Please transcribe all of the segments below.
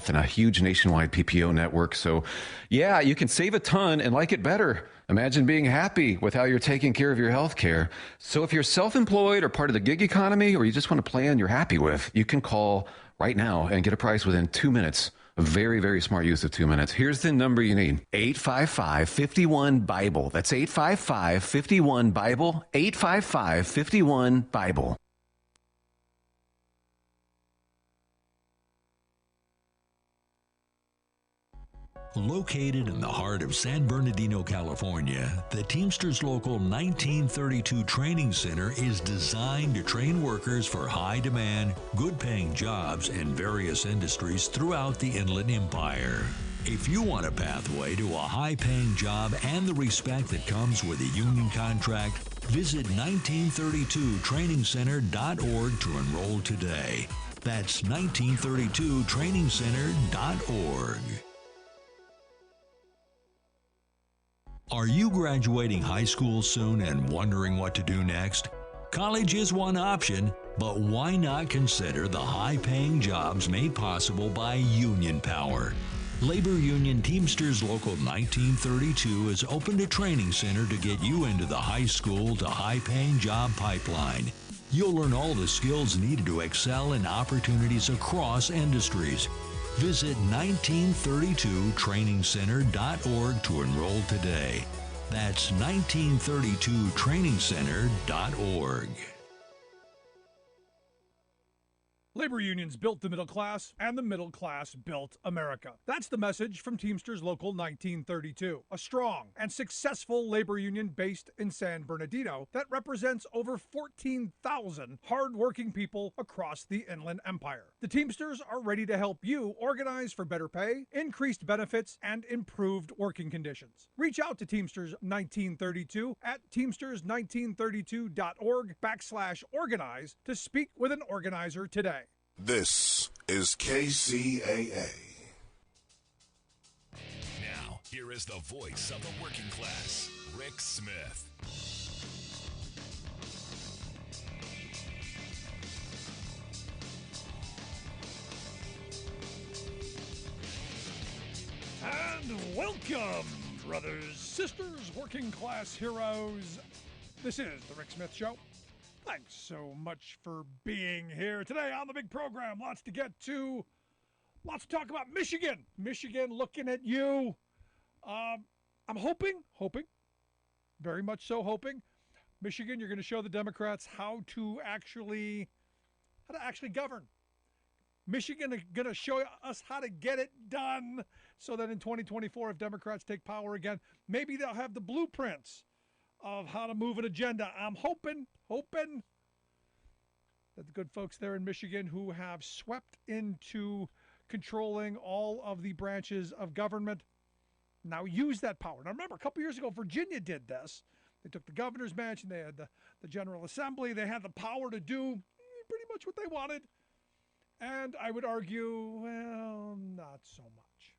health and a huge nationwide PPO network. So, yeah, you can save a ton and like it better. Imagine being happy with how you're taking care of your health care. So, if you're self employed or part of the gig economy, or you just want a plan you're happy with, you can call right now and get a price within 2 minutes. A very, very smart use of 2 minutes. Here's the number you need: 855-51-BIBLE. That's 855-51-BIBLE. 855-51-BIBLE. Located in the heart of San Bernardino, California, the Teamsters Local 1932 Training Center is designed to train workers for high-demand, good-paying jobs in various industries throughout the Inland Empire. If you want a pathway to a high-paying job and the respect that comes with a union contract, visit 1932trainingcenter.org to enroll today. That's 1932trainingcenter.org. Are you graduating high school soon and wondering what to do next? College is one option, but why not consider the high-paying jobs made possible by union power? Labor Union Teamsters Local 1932 has opened a training center to get you into the high school to high-paying job pipeline. You'll learn all the skills needed to excel in opportunities across industries. Visit 1932trainingcenter.org to enroll today. That's 1932trainingcenter.org. Labor unions built the middle class, and the middle class built America. That's the message from Teamsters Local 1932, a strong and successful labor union based in San Bernardino that represents over 14,000 hardworking people across the Inland Empire. The Teamsters are ready to help you organize for better pay, increased benefits, and improved working conditions. Reach out to Teamsters 1932 at teamsters1932.org/organize to speak with an organizer today. This is KCAA. Now, here is the voice of the working class, Rick Smith. And welcome, brothers, sisters, working class heroes. This is the Rick Smith Show. Thanks so much for being here today on the big program. Lots to get to. Lots to talk about. Michigan, looking at you. I'm hoping, very much so hoping, Michigan, you're going to show the Democrats how to actually govern. Michigan is going to show us how to get it done so that in 2024, if Democrats take power again, maybe they'll have the blueprints of how to move an agenda. I'm hoping that the good folks there in Michigan who have swept into controlling all of the branches of government now use that power. Now remember, a couple years ago, Virginia did this. They took the governor's mansion, they had the General Assembly, they had the power to do pretty much what they wanted. And I would argue, well, not so much.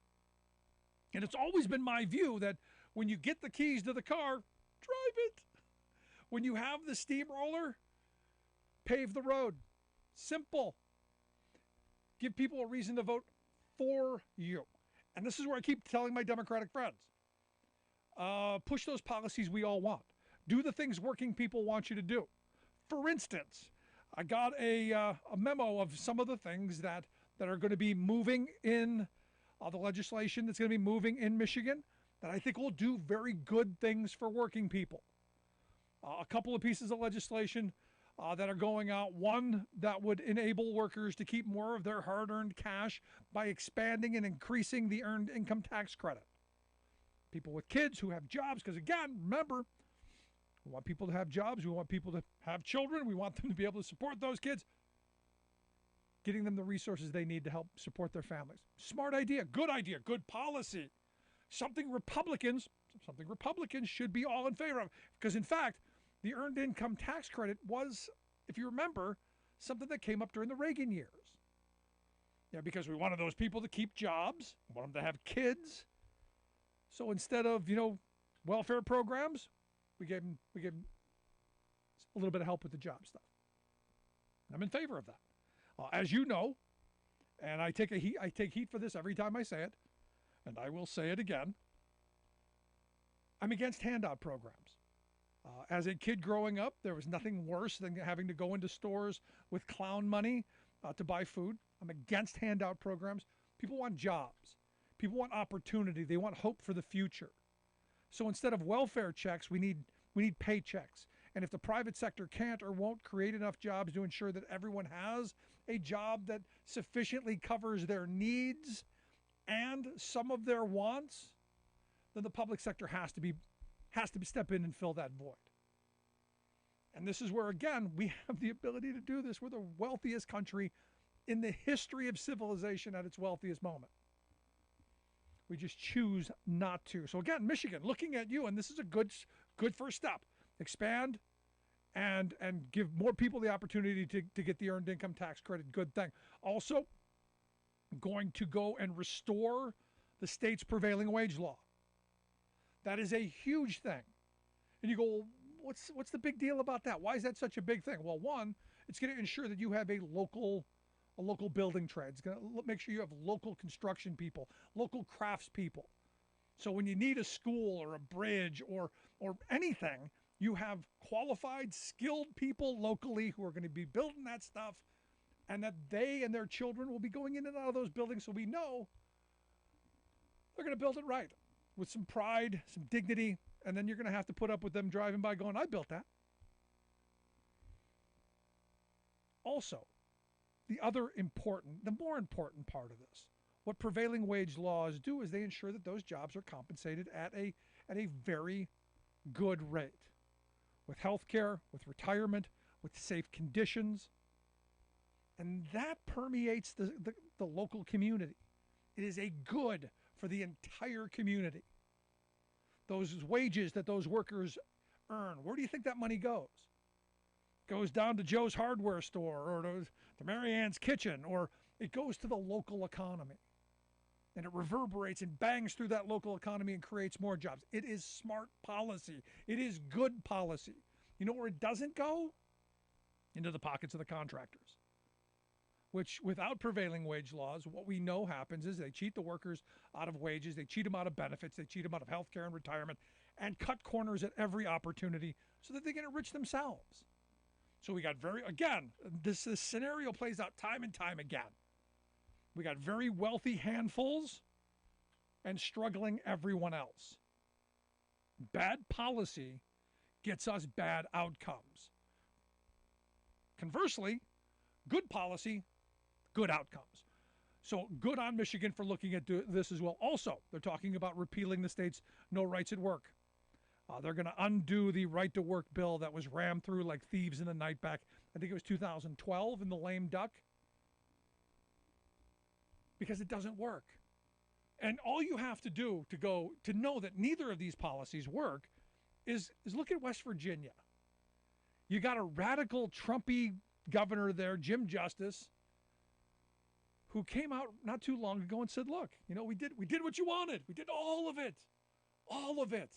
And it's always been my view that when you get the keys to the car, drive it. When you have the steamroller, pave the road. Simple. Give people a reason to vote for you. And this is where I keep telling my Democratic friends. Push those policies we all want. Do the things working people want you to do. For instance, I got a memo of some of the things that are going to be moving in the legislation that's going to be moving in Michigan that I think will do very good things for working people. A couple of pieces of legislation that are going out. One that would enable workers to keep more of their hard-earned cash by expanding and increasing the earned income tax credit. People with kids who have jobs, because again, remember, we want people to have jobs. We want people to have children. We want them to be able to support those kids. Getting them the resources they need to help support their families. Smart idea, good policy. Something Republicans should be all in favor of. Because in fact, the earned income tax credit was, if you remember, something that came up during the Reagan years. Yeah, because we wanted those people to keep jobs, we want them to have kids. So instead of, welfare programs, we gave them a little bit of help with the job stuff. I'm in favor of that. As you know, and I take heat for this every time I say it, and I will say it again. I'm against handout programs. As a kid growing up, there was nothing worse than having to go into stores with clown money to buy food. I'm against handout programs. People want jobs. People want opportunity. They want hope for the future. So instead of welfare checks, we need paychecks. And if the private sector can't or won't create enough jobs to ensure that everyone has a job that sufficiently covers their needs and some of their wants, then the public sector has to step in and fill that void. And this is where, again, we have the ability to do this. We're the wealthiest country in the history of civilization at its wealthiest moment. We just choose not to. So again, Michigan, looking at you, and this is a good first step. Expand and give more people the opportunity to get the earned income tax credit. Good thing. Also, going to go and restore the state's prevailing wage law. That is a huge thing. And you go, well, what's the big deal about that? Why is that such a big thing? Well, one, it's going to ensure that you have a local building trade. It's going to make sure you have local construction people, local crafts people. So when you need a school or a bridge or anything, you have qualified, skilled people locally who are going to be building that stuff, and that they and their children will be going in and out of those buildings, so we know they're going to build it right with some pride, some dignity, and then you're going to have to put up with them driving by going, I built that. Also, the more important part of this, what prevailing wage laws do is they ensure that those jobs are compensated at a very good rate, with health care, with retirement, with safe conditions. And that permeates the local community. It is a good for the entire community. Those wages that those workers earn, where do you think that money goes? Goes down to Joe's hardware store or to Mary Ann's kitchen, or it goes to the local economy. And it reverberates and bangs through that local economy and creates more jobs. It is smart policy. It is good policy. You know where it doesn't go? Into the pockets of the contractors. Which, without prevailing wage laws, what we know happens is they cheat the workers out of wages, they cheat them out of benefits, they cheat them out of health care and retirement, and cut corners at every opportunity so that they can enrich themselves. So we got this scenario plays out time and time again. We got very wealthy handfuls and struggling everyone else. Bad policy gets us bad outcomes. Conversely, good policy, good outcomes. So good on Michigan for looking at this as well. Also, they're talking about repealing the state's no rights at work. They're going to undo the right to work bill that was rammed through like thieves in the night back. I think it was 2012 in the lame duck. Because it doesn't work. And all you have to do to know that neither of these policies work is look at West Virginia. You got a radical Trumpy governor there, Jim Justice, who came out not too long ago and said, look, we did what you wanted. We did all of it. All of it.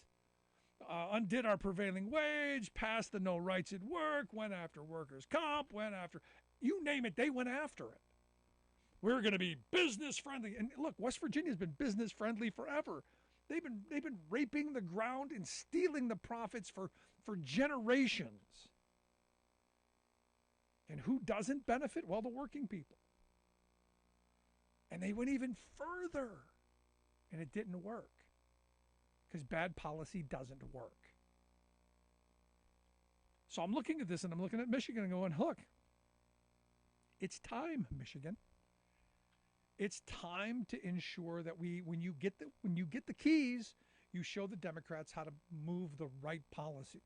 Undid our prevailing wage, passed the no rights at work, went after workers' comp, went after, you name it, they went after it. We're going to be business friendly. And look, West Virginia's been business friendly forever. They've been raping the ground and stealing the profits for generations. And who doesn't benefit? Well, the working people. And they went even further, and it didn't work. Because bad policy doesn't work. So I'm looking at this, and I'm looking at Michigan and going, look, it's time, Michigan. It's time to ensure that when you get the keys, you show the Democrats how to move the right policies.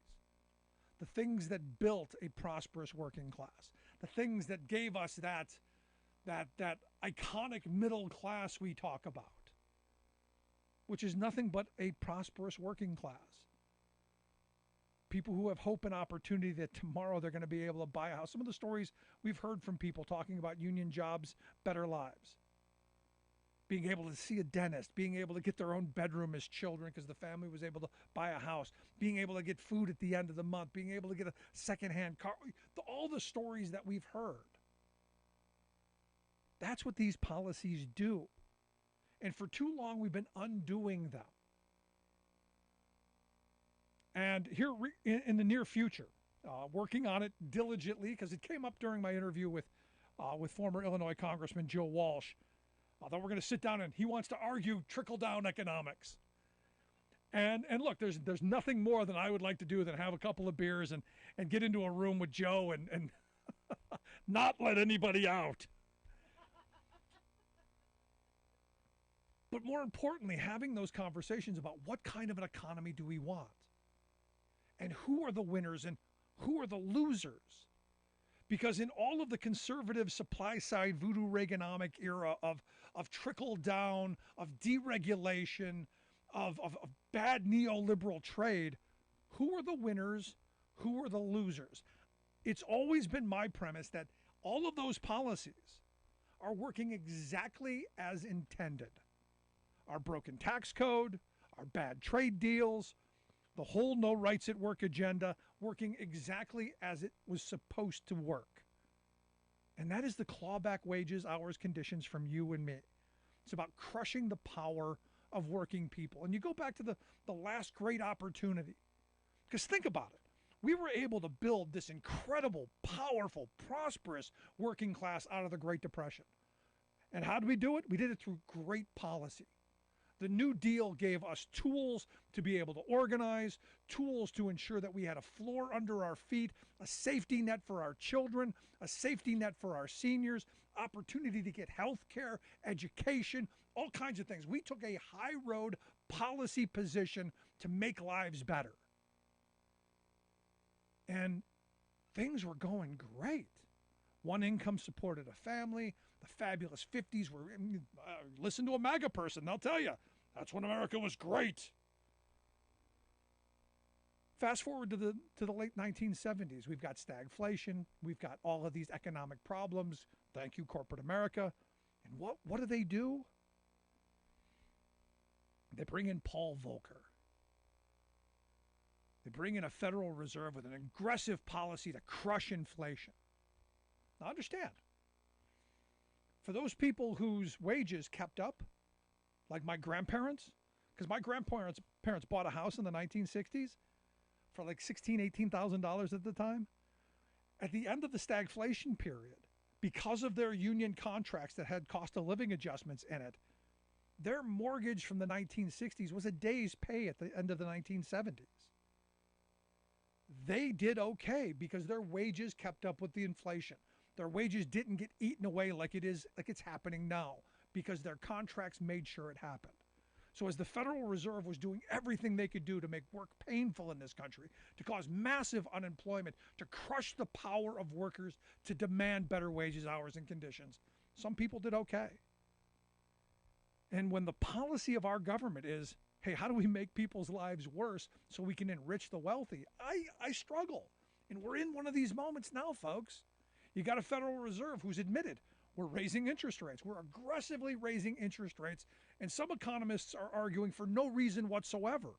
The things that built a prosperous working class, the things that gave us that iconic middle class we talk about, which is nothing but a prosperous working class. People who have hope and opportunity that tomorrow they're going to be able to buy a house. Some of the stories we've heard from people talking about union jobs, better lives. Being able to see a dentist, being able to get their own bedroom as children because the family was able to buy a house, being able to get food at the end of the month, being able to get a secondhand car, all the stories that we've heard. That's what these policies do. And for too long, we've been undoing them. And here in the near future, working on it diligently, because it came up during my interview with former Illinois Congressman Joe Walsh, that we're going to sit down and he wants to argue trickle-down economics. And look, there's nothing more than I would like to do than have a couple of beers and get into a room with Joe and not let anybody out. But more importantly, having those conversations about what kind of an economy do we want? And who are the winners and who are the losers? Because in all of the conservative supply-side voodoo Reaganomic era of trickle down, of deregulation, of bad neoliberal trade, who are the winners? Who are the losers? It's always been my premise that all of those policies are working exactly as intended. Our broken tax code, our bad trade deals, the whole no rights at work agenda working exactly as it was supposed to work. And that is the clawback wages, hours, conditions from you and me. It's about crushing the power of working people. And you go back to the last great opportunity. Because think about it. We were able to build this incredible, powerful, prosperous working class out of the Great Depression. And how did we do it? We did it through great policy. The New Deal gave us tools to be able to organize, tools to ensure that we had a floor under our feet, a safety net for our children, a safety net for our seniors, opportunity to get health care, education, all kinds of things. We took a high road policy position to make lives better. And things were going great. One income supported a family. The fabulous 50s were, listen to a MAGA person, they'll tell you, that's when America was great. Fast forward to the late 1970s, we've got stagflation, we've got all of these economic problems. Thank you, corporate America. And what do? They bring in Paul Volcker. They bring in a Federal Reserve with an aggressive policy to crush inflation. Now understand, for those people whose wages kept up, like my grandparents, because my grandparents bought a house in the 1960s for like $16,000, $18,000 at the time. At the end of the stagflation period, because of their union contracts that had cost of living adjustments in it, their mortgage from the 1960s was a day's pay at the end of the 1970s. They did okay because their wages kept up with the inflation. Their wages didn't get eaten away like it's happening now because their contracts made sure it happened. So as the Federal Reserve was doing everything they could do to make work painful in this country, to cause massive unemployment, to crush the power of workers to demand better wages, hours, and conditions, some people did okay. And when the policy of our government is, hey, how do we make people's lives worse so we can enrich the wealthy? I struggle. And we're in one of these moments now, folks. You got a Federal Reserve who's admitted we're raising interest rates. We're aggressively raising interest rates. And some economists are arguing for no reason whatsoever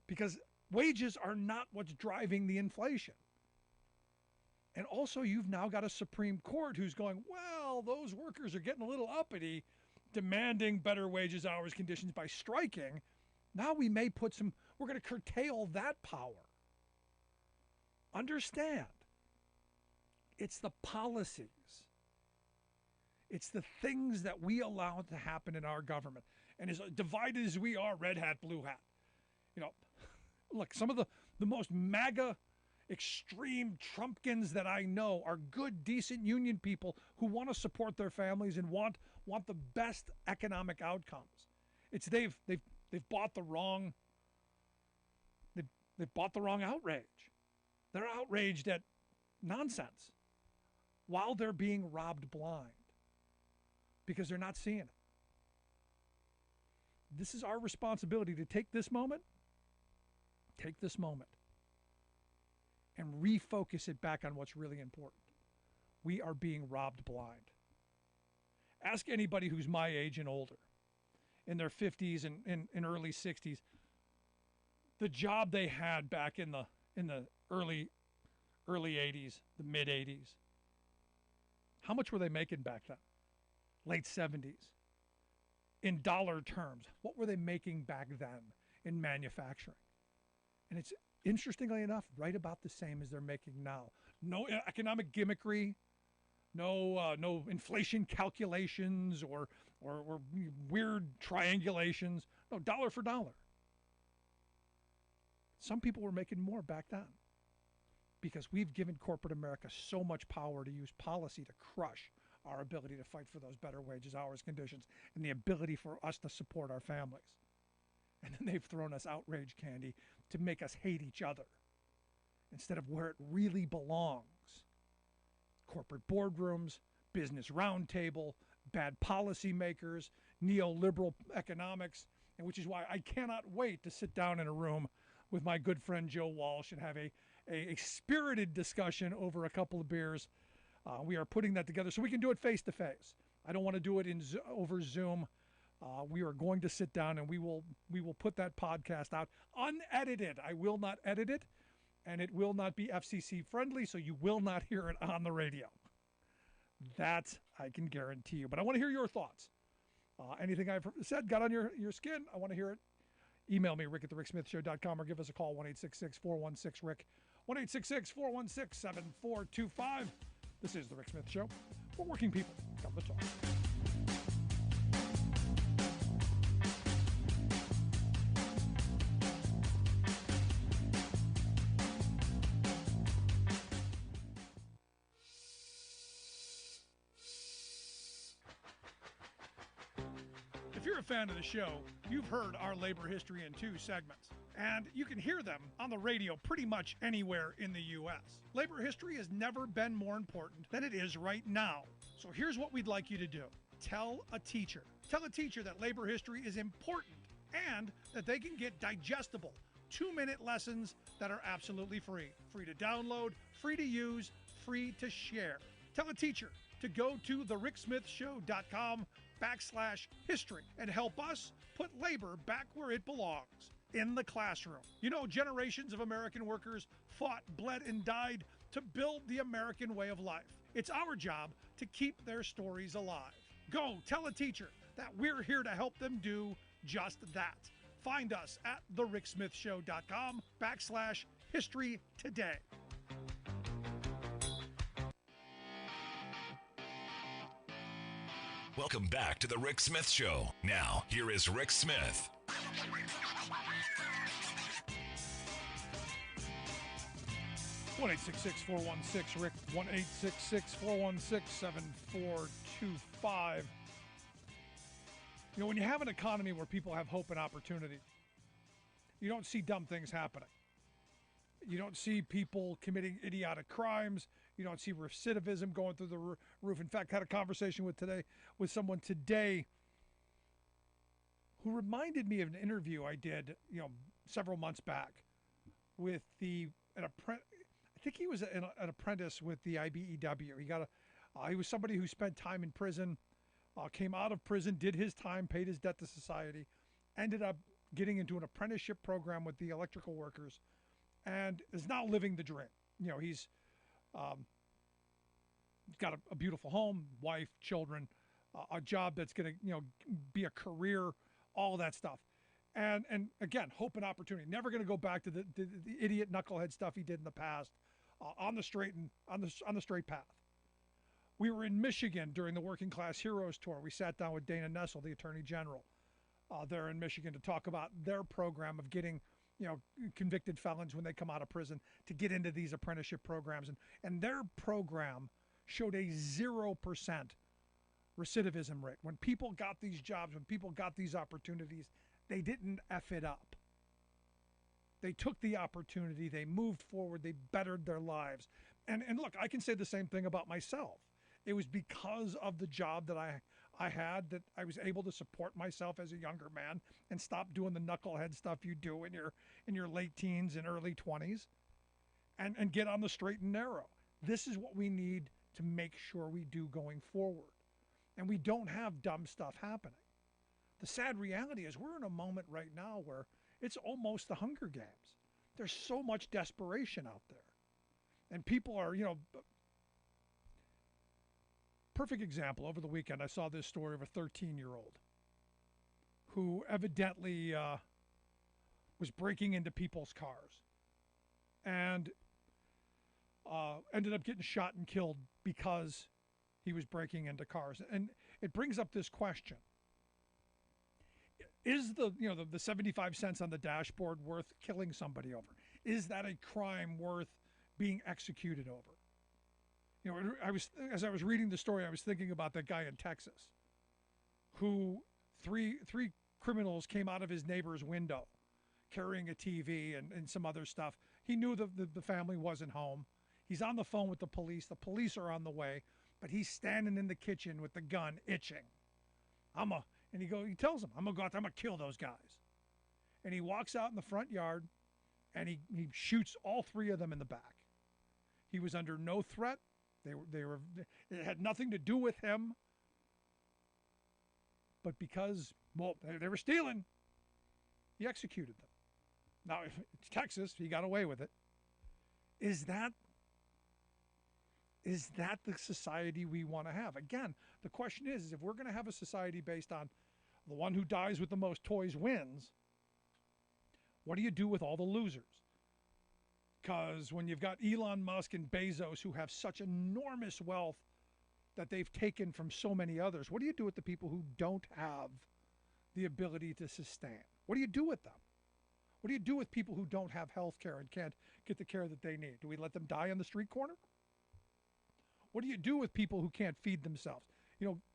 because wages are not what's driving the inflation. And also, you've now got a Supreme Court who's going, well, those workers are getting a little uppity, demanding better wages, hours, conditions by striking. Now we may we're going to curtail that power. Understand, it's the policies. It's the things that we allow to happen in our government. And as divided as we are, red hat, blue hat. Look, some of the most MAGA extreme Trumpkins that I know are good, decent union people who want to support their families and want the best economic outcomes. It's they've bought the wrong they've bought the wrong outrage. They're outraged at nonsense while they're being robbed blind because they're not seeing it. This is our responsibility to take this moment and refocus it back on what's really important. We are being robbed blind. Ask anybody who's my age and older, in their 50s and early 60s, the job they had back in the early 80s, the mid 80s. How much were they making back then? late 70s, in dollar terms, what were they making back then in manufacturing? And it's, interestingly enough, right about the same as they're making now. No economic gimmickry, no inflation calculations or weird triangulations. No, dollar for dollar. Some people were making more back then because we've given corporate America so much power to use policy to crush our ability to fight for those better wages, hours, conditions, and the ability for us to support our families. And then they've thrown us outrage candy to make us hate each other instead of where it really belongs. Corporate boardrooms, business roundtable, bad policymakers, neoliberal economics, and which is why I cannot wait to sit down in a room with my good friend Joe Walsh and have a spirited discussion over a couple of beers. We are putting that together so we can do it face to face. I don't want to do it over Zoom. We are going to sit down and we will put that podcast out unedited. I will not edit it, and it will not be FCC friendly, so you will not hear it on the radio. That I can guarantee you. But I want to hear your thoughts. Anything I've said got on your skin, I want to hear it. Email me, rick@thericksmithshow.com, or give us a call, 1-866-416-RICK, 1-866-416-7425. This is The Rick Smith Show. For working people, come to talk. If you're a fan of the show, you've heard our labor history in 2 segments, and you can hear them on the radio pretty much anywhere in the U.S. Labor history has never been more important than it is right now. So here's what we'd like you to do. Tell a teacher. Tell a teacher that labor history is important and that they can get digestible 2-minute lessons that are absolutely free. Free to download, free to use, free to share. Tell a teacher to go to thericksmithshow.com/history and help us put labor back where it belongs, in the classroom. You know, generations of American workers fought, bled, and died to build the American way of life. It's our job to keep their stories alive. Go tell a teacher that we're here to help them do just that. Find us at thericksmithshow.com/history today. Welcome back to the Rick Smith Show. Now, here is Rick Smith. 1-866-416-RICK, 1-866-416-7425. You know, when you have an economy where people have hope and opportunity, you don't see dumb things happening. You don't see people committing idiotic crimes. You don't see recidivism going through the roof. In fact, I had a conversation with someone today who reminded me of an interview I did, several months back with I think he was an apprentice with the IBEW. He was somebody who spent time in prison, came out of prison, did his time, paid his debt to society, ended up getting into an apprenticeship program with the electrical workers, and is now living the dream. He's got a beautiful home, wife, children, a job that's going to be a career, all that stuff. And again, hope and opportunity. Never going to go back to the idiot knucklehead stuff he did in the past. On the straight path. We were in Michigan during the Working Class Heroes Tour. We sat down with Dana Nessel, the Attorney General, there in Michigan, to talk about their program of getting convicted felons when they come out of prison to get into these apprenticeship programs. And their program showed a 0% recidivism rate. When people got these jobs, when people got these opportunities, they didn't F it up. They took the opportunity, they moved forward, they bettered their lives. And look, I can say the same thing about myself. It was because of the job that I had that I was able to support myself as a younger man and stop doing the knucklehead stuff you do in your late teens and early 20s and get on the straight and narrow. This is what we need to make sure we do going forward. And we don't have dumb stuff happening. The sad reality is we're in a moment right now where it's almost the Hunger Games. There's so much desperation out there. And people are, perfect example. Over the weekend, I saw this story of a 13-year-old who evidently was breaking into people's cars and ended up getting shot and killed because he was breaking into cars. And it brings up this question. Is the 75 cents on the dashboard worth killing somebody over? Is that a crime worth being executed over? As I was reading the story, I was thinking about that guy in Texas who three criminals came out of his neighbor's window carrying a TV and some other stuff. He knew the family wasn't home. He's on the phone with the police. The police are on the way, but he's standing in the kitchen with the gun itching. He tells them, I'm gonna go out there, I'm gonna kill those guys. And he walks out in the front yard and he shoots all three of them in the back. He was under no threat. It had nothing to do with him. But because, they were stealing, he executed them. Now, if it's Texas, he got away with it. Is that the society we want to have? Again, the question is if we're going to have a society based on the one who dies with the most toys wins, what do you do with all the losers? Because when you've got Elon Musk and Bezos who have such enormous wealth that they've taken from so many others, what do you do with the people who don't have the ability to sustain? What do you do with them? What do you do with people who don't have health care and can't get the care that they need? Do we let them die on the street corner? What do you do with people who can't feed themselves?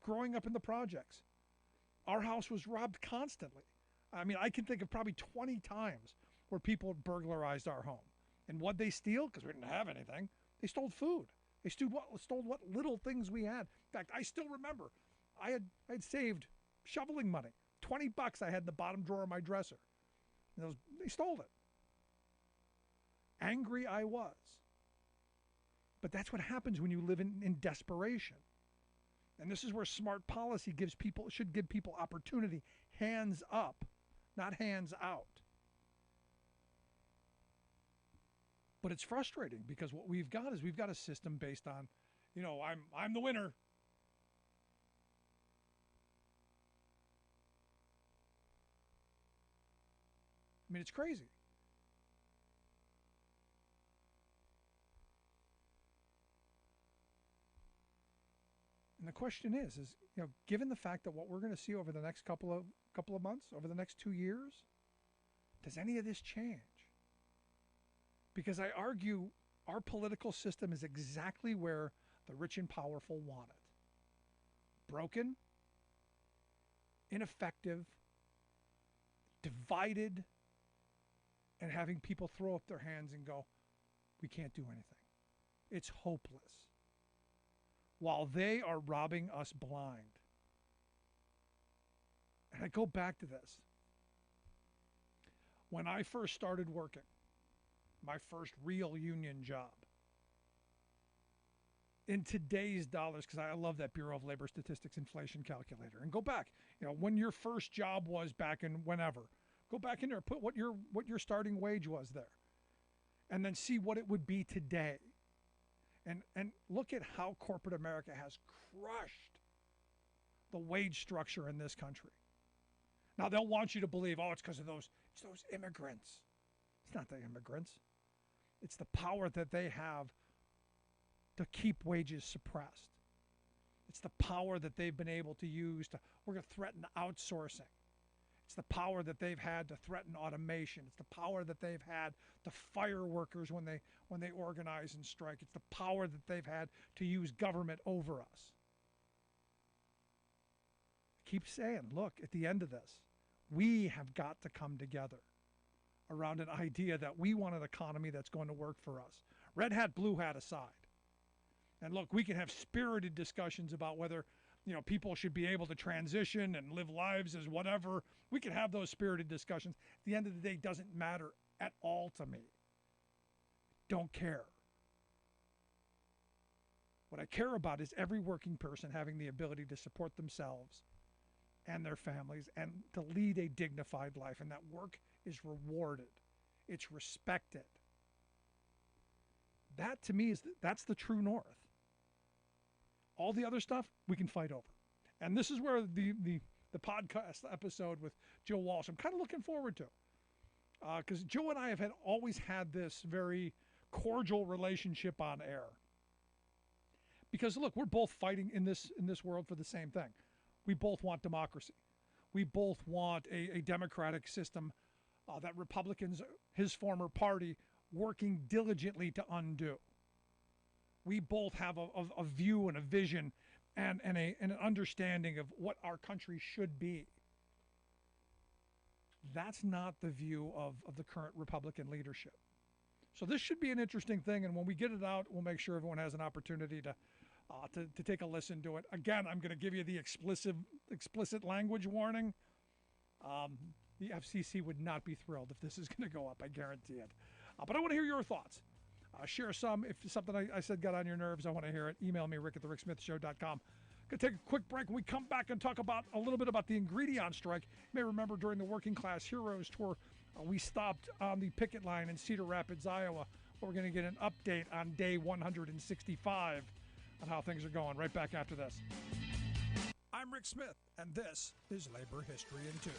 Growing up in the projects, our house was robbed constantly. I mean, I can think of probably 20 times where people burglarized our home. And what'd they steal? Because we didn't have anything. They stole food. They stole what little things we had. In fact, I still remember I had saved shoveling money. $20 I had in the bottom drawer of my dresser. And they stole it. Angry I was. But that's what happens when you live in desperation. And this is where smart policy should give people opportunity. Hands up, not hands out. But it's frustrating because what we've got a system based on, I'm the winner. I mean, it's crazy. And the question is, given the fact that what we're going to see over the next couple of months, over the next 2 years, does any of this change? Because I argue our political system is exactly where the rich and powerful want it. Broken, ineffective, divided, and having people throw up their hands and go, we can't do anything. It's hopeless. While they are robbing us blind. And I go back to this. When I first started working, my first real union job, in today's dollars, because I love that Bureau of Labor Statistics inflation calculator, and go back, when your first job was back in whenever, go back in there, put what your starting wage was there, and then see what it would be today. And look at how corporate America has crushed the wage structure in this country. Now they'll want you to believe, it's because of those immigrants. It's not the immigrants. It's the power that they have to keep wages suppressed. It's the power that they've been able to use we're going to threaten outsourcing. It's the power that they've had to threaten automation. It's the power that they've had to fire workers when they organize and strike. It's the power that they've had to use government over us. I keep saying, look, at the end of this, we have got to come together around an idea that we want an economy that's going to work for us. Red hat, blue hat aside. And look, we can have spirited discussions about whether people should be able to transition and live lives as whatever. We can have those spirited discussions. At the end of the day, it doesn't matter at all to me. Don't care. What I care about is every working person having the ability to support themselves and their families and to lead a dignified life. And that work is rewarded. It's respected. That to me that's the true north. All the other stuff we can fight over. And this is where the podcast episode with Joe Walsh, I'm kind of looking forward to. Because Joe and I have always had this very cordial relationship on air. Because look, we're both fighting in this world for the same thing. We both want democracy. We both want a democratic system that Republicans, his former party, working diligently to undo. We both have a view and a vision and an understanding of what our country should be. That's not the view of the current Republican leadership. So this should be an interesting thing, and when we get it out, we'll make sure everyone has an opportunity to take a listen to it. Again, I'm going to give you the explicit language warning. The FCC would not be thrilled if this is going to go up, I guarantee it. But I want to hear your thoughts. Share some. If something I said got on your nerves, I want to hear it. Email me, rick@thericksmithshow.com. Going to take a quick break. When we come back and talk about a little bit about the ingredient strike. You may remember during the Working Class Heroes Tour, we stopped on the picket line in Cedar Rapids, Iowa. We're going to get an update on day 165 on how things are going. Right back after this. I'm Rick Smith, and this is Labor History in 2.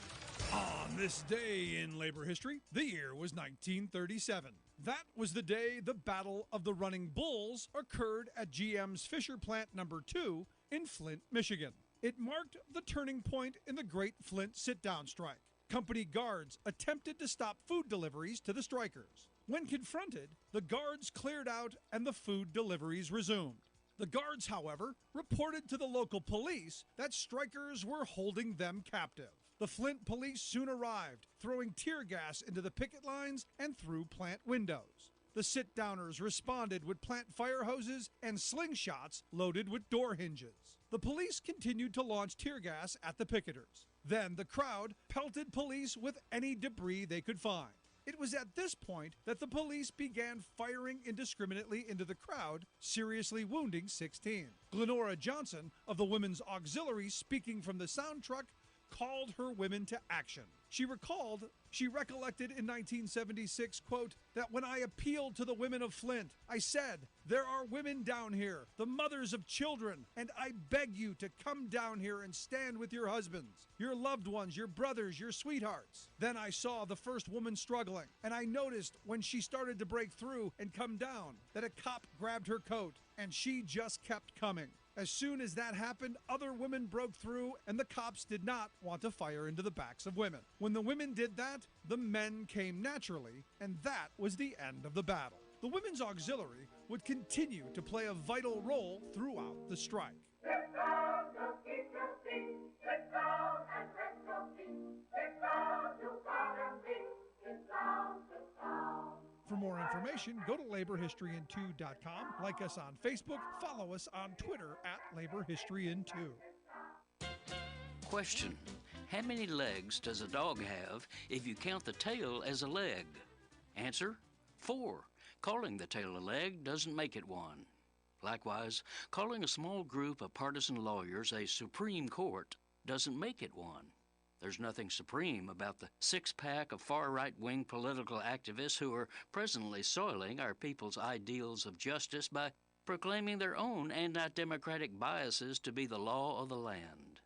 On this day in labor history, the year was 1937. That was the day the Battle of the Running Bulls occurred at GM's Fisher Plant No. 2 in Flint, Michigan. It marked the turning point in the Great Flint Sit-Down Strike. Company guards attempted to stop food deliveries to the strikers. When confronted, the guards cleared out and the food deliveries resumed. The guards, however, reported to the local police that strikers were holding them captive. The Flint police soon arrived, throwing tear gas into the picket lines and through plant windows. The sit-downers responded with plant fire hoses and slingshots loaded with door hinges. The police continued to launch tear gas at the picketers. Then the crowd pelted police with any debris they could find. It was at this point that the police began firing indiscriminately into the crowd, seriously wounding 16. Glenora Johnson of the Women's Auxiliary, speaking from the sound truck, called her women to action. She recollected in 1976, quote, that when I appealed to the women of Flint, I said, there are women down here, the mothers of children, and I beg you to come down here and stand with your husbands, your loved ones, your brothers, your sweethearts. Then I saw the first woman struggling, and I noticed when she started to break through and come down that a cop grabbed her coat, and she just kept coming. As soon as that happened, other women broke through, and the cops did not want to fire into the backs of women. When the women did that, the men came naturally, and that was the end of the battle. The Women's Auxiliary would continue to play a vital role throughout the strike. Sit down, don't keep your feet. Sit down and rest your feet. Sit down, you gotta think. Sit down, sit down. For more information, go to laborhistoryin2.com, like us on Facebook, follow us on Twitter @laborhistoryin2. Question: how many legs does a dog have if you count the tail as a leg? Answer: 4. Calling the tail a leg doesn't make it one. Likewise, calling a small group of partisan lawyers a Supreme Court doesn't make it one. There's nothing supreme about the six-pack of far-right-wing political activists who are presently soiling our people's ideals of justice by proclaiming their own anti-democratic biases to be the law of the land.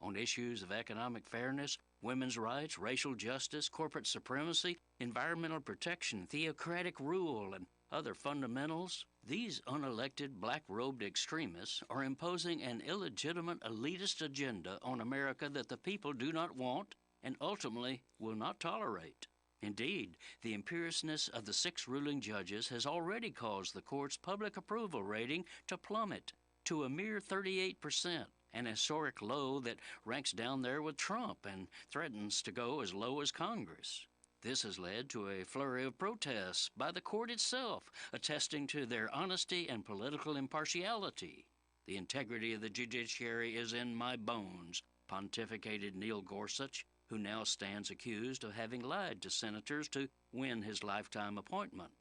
On issues of economic fairness, women's rights, racial justice, corporate supremacy, environmental protection, theocratic rule, and other fundamentals, these unelected black-robed extremists are imposing an illegitimate elitist agenda on America that the people do not want and ultimately will not tolerate. Indeed, the imperiousness of the 6 ruling judges has already caused the court's public approval rating to plummet to a mere 38%, an historic low that ranks down there with Trump and threatens to go as low as Congress. This has led to a flurry of protests by the court itself, attesting to their honesty and political impartiality. The integrity of the judiciary is in my bones, pontificated Neil Gorsuch, who now stands accused of having lied to senators to win his lifetime appointment.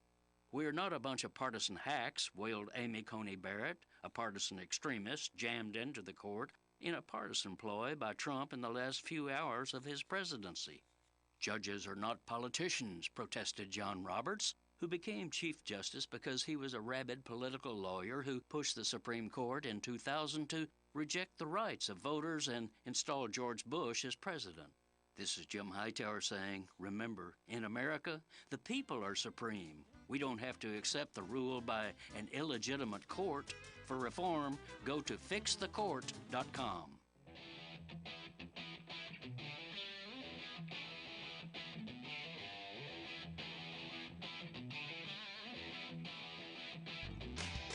We are not a bunch of partisan hacks, wailed Amy Coney Barrett, a partisan extremist jammed into the court in a partisan ploy by Trump in the last few hours of his presidency. Judges are not politicians, protested John Roberts, who became Chief Justice because he was a rabid political lawyer who pushed the Supreme Court in 2000 to reject the rights of voters and install George Bush as president. This is Jim Hightower saying, remember, in America, the people are supreme. We don't have to accept the rule by an illegitimate court. For reform, go to fixthecourt.com.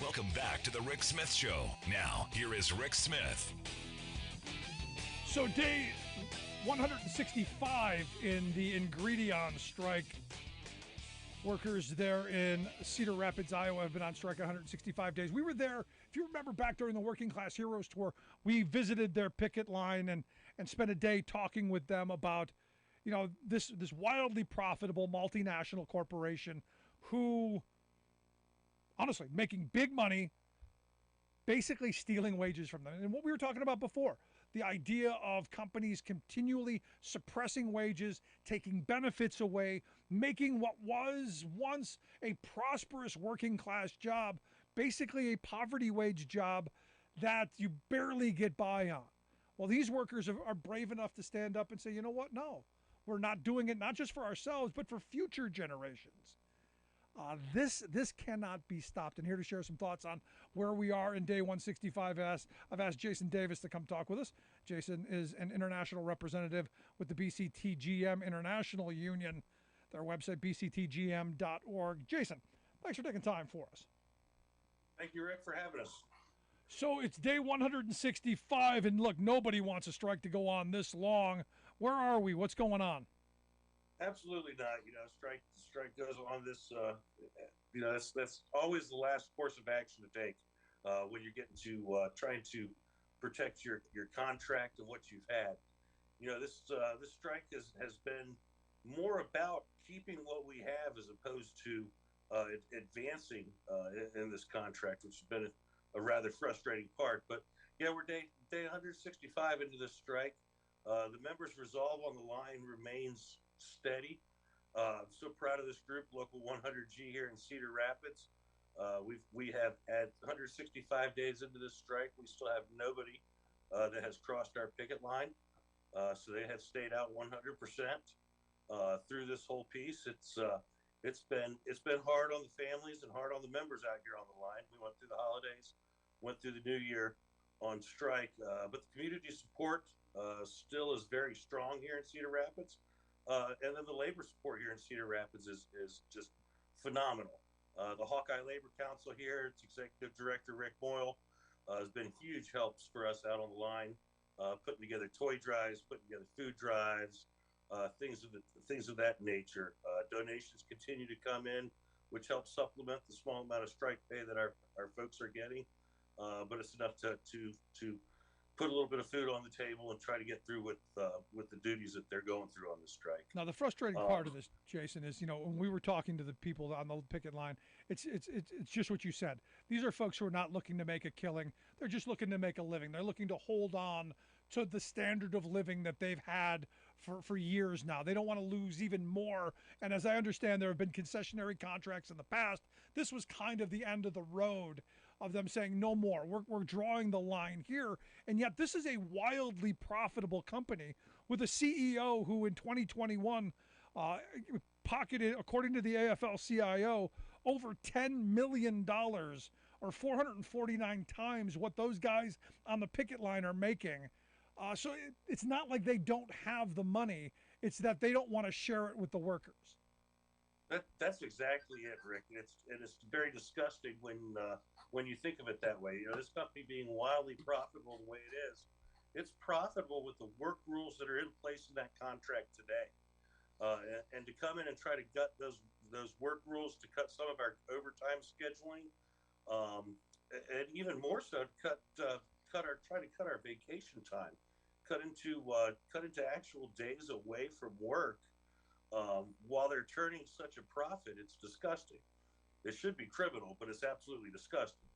Welcome back to the Rick Smith Show. Now, here is Rick Smith. So day 165 in the Ingredion strike. Workers there in Cedar Rapids, Iowa have been on strike 165 days. We were there, if you remember back during the Working Class Heroes Tour, we visited their picket line and spent a day talking with them about, this wildly profitable multinational corporation who, honestly, making big money, basically stealing wages from them. And what we were talking about before, the idea of companies continually suppressing wages, taking benefits away, making what was once a prosperous working class job, basically a poverty wage job that you barely get by on. Well, these workers are brave enough to stand up and say, you know what? No, we're not doing it, not just for ourselves, but for future generations. This cannot be stopped. And here to share some thoughts on where we are in day 165, I've asked Jason Davis to come talk with us. Jason is an international representative with the BCTGM International Union, their website, bctgm.org. Jason, thanks for taking time for us. Thank you, Rick, for having us. So it's day 165, and look, nobody wants a strike to go on this long. Where are we? What's going on? Absolutely not. Strike goes on this. That's always the last course of action to take when you're getting to trying to protect your contract and what you've had. This strike has been more about keeping what we have as opposed to advancing in this contract, which has been a rather frustrating part. But yeah, we're day 165 into this strike. The members' resolve on the line remains steady. I'm so proud of this group, Local 100G here in Cedar Rapids. We have at 165 days into this strike, we still have nobody that has crossed our picket line. So they have stayed out 100% through this whole piece. It's been hard on the families and hard on the members out here on the line. We went through the holidays, went through the new year on strike, but the community support still is very strong here in Cedar Rapids. And then the labor support here in Cedar Rapids is just phenomenal. The Hawkeye Labor Council here, its executive director, Rick Moyle, has been huge helps for us out on the line, putting together toy drives, putting together food drives, things of that nature. Donations continue to come in, which helps supplement the small amount of strike pay that our folks are getting. But it's enough to put a little bit of food on the table and try to get through with the duties that they're going through on the strike. Now, the frustrating part of this, Jason, is when we were talking to the people on the picket line, it's just what you said. These are folks who are not looking to make a killing; they're just looking to make a living. They're looking to hold on to the standard of living that they've had for years now. They don't want to lose even more. And as I understand, there have been concessionary contracts in the past. This was kind of the end of the road of them saying no more. We're drawing the line here. And yet this is a wildly profitable company with a CEO who in 2021 pocketed, according to the AFL-CIO, over $10 million or 449 times what those guys on the picket line are making. So it's not like they don't have the money. It's that they don't want to share it with the workers. That's exactly it, Rick. And it's very disgusting when you think of it that way. This company being wildly profitable the way it is, it's profitable with the work rules that are in place in that contract today. And to come in and try to gut those work rules, to cut some of our overtime scheduling, and even more so, to try to cut our vacation time, cut into actual days away from work. While they're turning such a profit, it's disgusting. It should be criminal, but it's absolutely disgusting.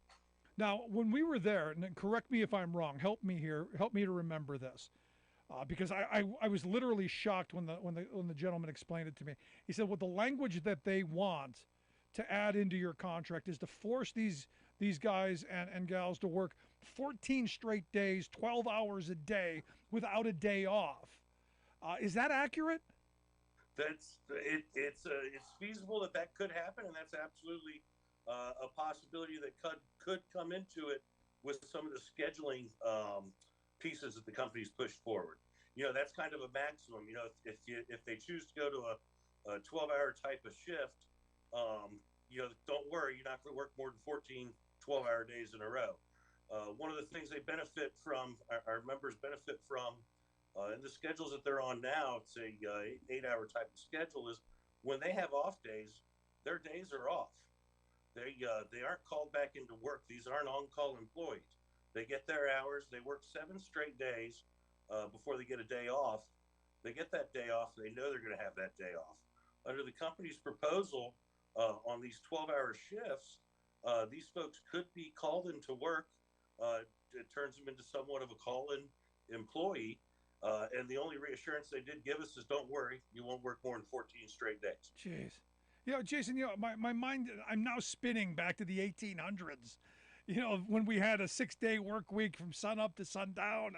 Now, when we were there, and correct me if I'm wrong, help me to remember this, because I was literally shocked when the gentleman explained it to me. He said, "Well, the language that they want to add into your contract is to force these guys and gals to work 14 straight days, 12 hours a day without a day off. Is that accurate? That's it. It's feasible that could happen, and that's absolutely a possibility that could come into it with some of the scheduling pieces that the company's pushed forward. That's kind of a maximum. If they choose to go to a 12-hour type of shift, don't worry, you're not going to work more than 14 12-hour days in a row. One of the things they benefit from, our members benefit from, in the schedules that they're on now, it's a 8-hour type of schedule, is when they have off days, their days are off. They aren't called back into work. These aren't on-call employees. They get their hours. They work 7 straight days before they get a day off. They get that day off. They know they're going to have that day off. Under the company's proposal on these 12-hour shifts, these folks could be called into work. It turns them into somewhat of a call-in employee. And the only reassurance they did give us is, don't worry, you won't work more than 14 straight days. Jeez. Jason, my mind, I'm now spinning back to the 1800s. When we had a 6-day work week from sun up to sundown,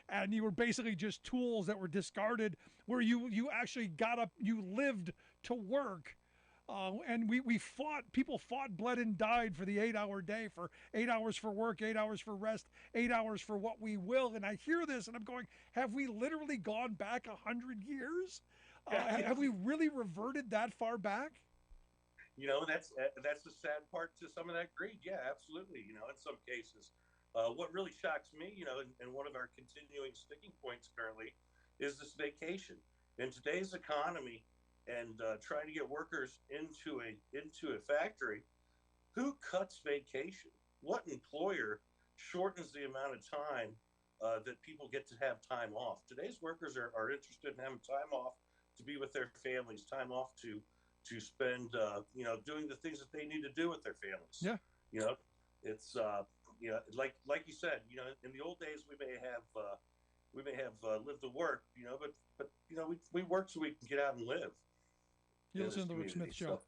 and you were basically just tools that were discarded, where you actually got up, you lived to work. And people fought, bled, and died for the 8-hour day, for 8 hours for work, 8 hours for rest, 8 hours for what we will. And I hear this and I'm going, have we literally gone back 100 years? Have we really reverted that far back? That's the sad part to some of that greed. Yeah, absolutely. In some cases, what really shocks me, and one of our continuing sticking points currently is this vacation. In today's economy, and trying to get workers into a factory, who cuts vacation? What employer shortens the amount of time that people get to have time off? Today's workers are interested in having time off to be with their families, time off to spend, doing the things that they need to do with their families. Yeah. It's like you said, in the old days we may have lived to work, but we work so we can get out and live. You listen to the Rick Smith Show.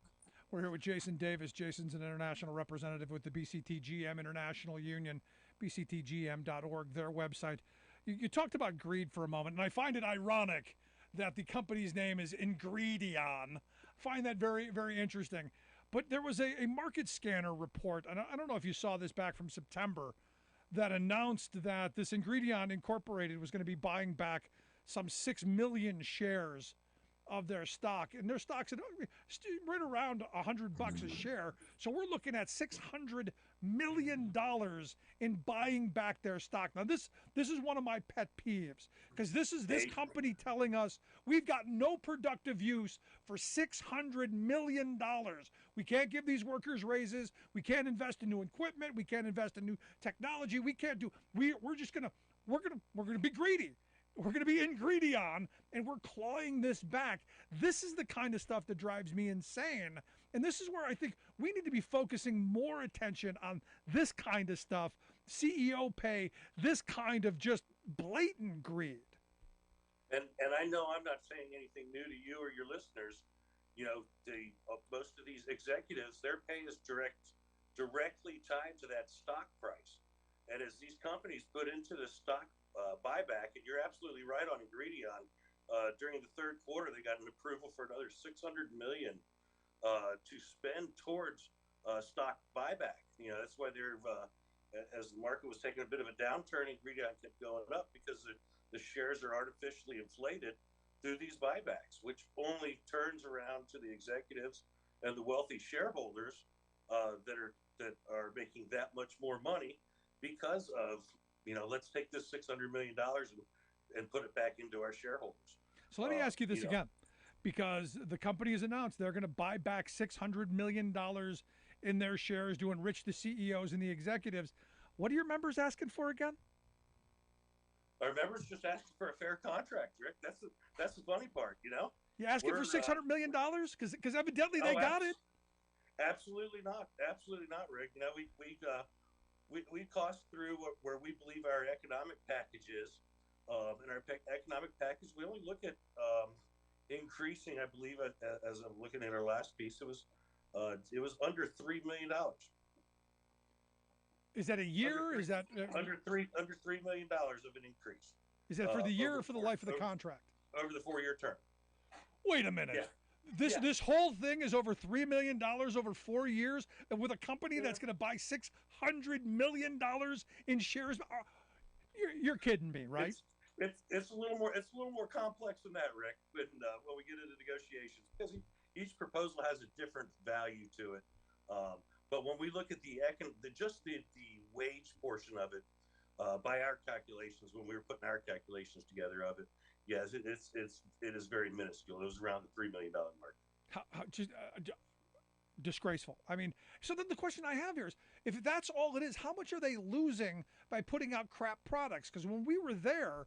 We're here with Jason Davis. Jason's an international representative with the BCTGM International Union, bctgm.org, their website. You talked about greed for a moment, and I find it ironic that the company's name is Ingredion. I find that very, very interesting. But there was a market scanner report, and I don't know if you saw this back from September, that announced that this Ingredion Incorporated was going to be buying back some 6 million shares of their stock, and their stock's at right around $100 a share. So we're looking at $600 million in buying back their stock. Now this is one of my pet peeves, because this is this company telling us we've got no productive use for $600 million. We can't give these workers raises. We can't invest in new equipment. We can't invest in new technology. We can't do. We're gonna be greedy. We're going to be Ingredion, and we're clawing this back. This is the kind of stuff that drives me insane. And this is where I think we need to be focusing more attention on this kind of stuff, CEO pay, this kind of just blatant greed. And I know I'm not saying anything new to you or your listeners. Most of these executives, their pay is directly tied to that stock price. And as these companies put into the stock buyback, and you're absolutely right on Ingredion. During the third quarter, they got an approval for another $600 million to spend towards stock buyback. That's why they're as the market was taking a bit of a downturn, Ingredion kept going up because the shares are artificially inflated through these buybacks, which only turns around to the executives and the wealthy shareholders that are making that much more money because of. Let's take this $600 million and put it back into our shareholders. So let me ask you this again, because the company has announced they're going to buy back $600 million in their shares to enrich the CEOs and the executives. What are your members asking for again? Our members just asking for a fair contract, Rick. That's the funny part, You asking for $600 million? Because evidently they got it. Absolutely not. Absolutely not, Rick. We cost through where we believe our economic package is. In our economic package, we only look at increasing, I believe, as I'm looking at our last piece, it was It was under $3 million. Is that a year? Is that $3 million of an increase? Is that for the year over or for the four- life of the contract? over the 4-year term. Wait a minute. Yeah. This whole thing is over $3 million over 4 years, and with a company that's going to buy $600 million in shares. You're kidding me, right? It's a little more complex than that, Rick. When we get into negotiations, because each proposal has a different value to it. But when we look at the wage portion of it, by our calculations, when we were putting our calculations together of it, yes, it is very minuscule. It was around the $3 million mark. Just disgraceful. I mean, so then the question I have here is, if that's all it is, how much are they losing by putting out crap products? Because when we were there,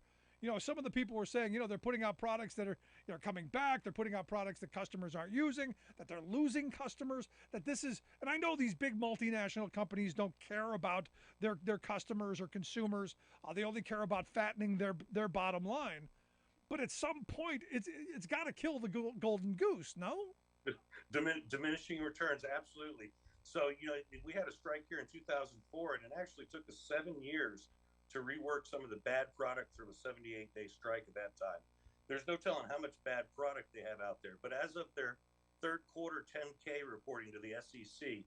some of the people were saying, they're putting out products that are, coming back. They're putting out products that customers aren't using, that they're losing customers, that this is, and I know these big multinational companies don't care about their customers or consumers. They only care about fattening their bottom line. But at some point, it's got to kill the golden goose, no? Diminishing returns, absolutely. So, we had a strike here in 2004, and it actually took us 7 years to rework some of the bad product from a 78-day strike at that time. There's no telling how much bad product they have out there. But as of their third quarter 10K reporting to the SEC,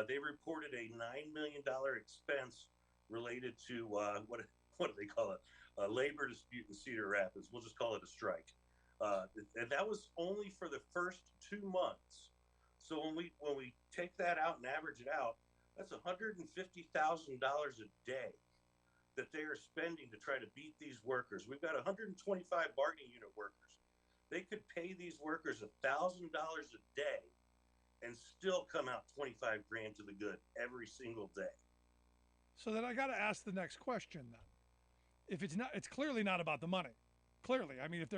they reported a $9 million expense related to what do they call it? A labor dispute in Cedar Rapids. We'll just call it a strike. And that was only for the first 2 months. So when we take that out and average it out, that's $150,000 a day that they are spending to try to beat these workers. We've got 125 bargaining unit workers. They could pay these workers $1,000 a day and still come out 25 grand to the good every single day. So then I got to ask the next question then. If it's clearly not about the money. Clearly, I mean, if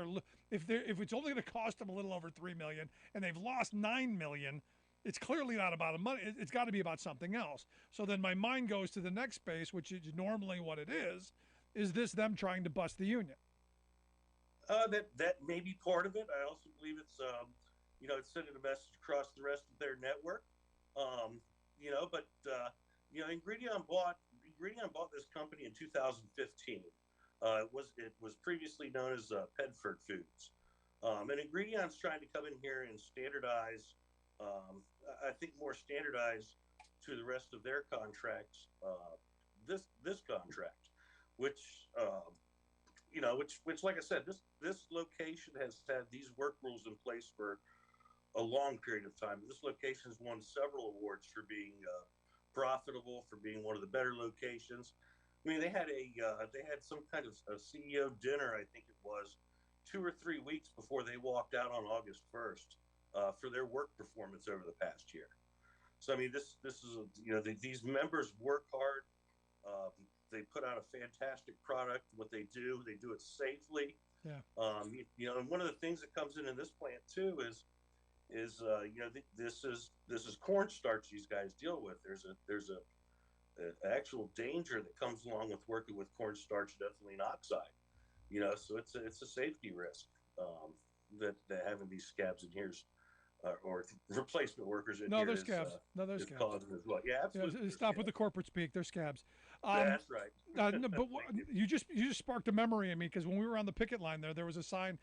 it's only going to cost them a little over $3 million and they've lost $9 million, it's clearly not about the money. It's got to be about something else. So then my mind goes to the next space, which is normally what it is. Is this them trying to bust the union? That may be part of it. I also believe it's it's sending a message across the rest of their network. Ingredion bought this company in 2015. It was previously known as Pedford Foods. And Ingredion's trying to come in here and standardize, I think more standardized to the rest of their contracts, this contract, which like I said, this location has had these work rules in place for a long period of time. This location has won several awards for being profitable, for being one of the better locations. I mean, they had some kind of a CEO dinner, I think it was, 2 or 3 weeks before they walked out on August 1st for their work performance over the past year. So I mean, this is these members work hard. They put out a fantastic product. What they do it safely. Yeah. And one of the things that comes in this plant too is this is cornstarch these guys deal with. There's a actual danger that comes along with working with cornstarch and ethylene oxide. So it's a safety risk that having these scabs in here or replacement workers in no, here they're is, scabs. No, they're scabs. Causing as well. Yeah, absolutely. Yeah, stop with the corporate speak. They're scabs. That's right. No, but you just sparked a memory in me, because when we were on the picket line there was a sign,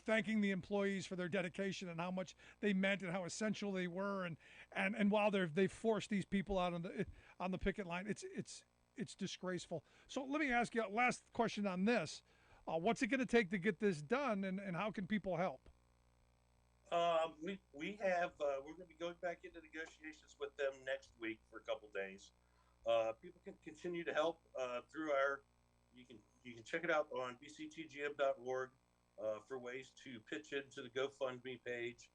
thanking the employees for their dedication and how much they meant and how essential they were, and while they forced these people out on the picket line, it's disgraceful. So let me ask you a last question on this. What's it going to take to get this done, and how can people help? We're going to be going back into negotiations with them next week for a couple days. People can continue to help through you can check it out on bctgm.org for ways to pitch into the GoFundMe page.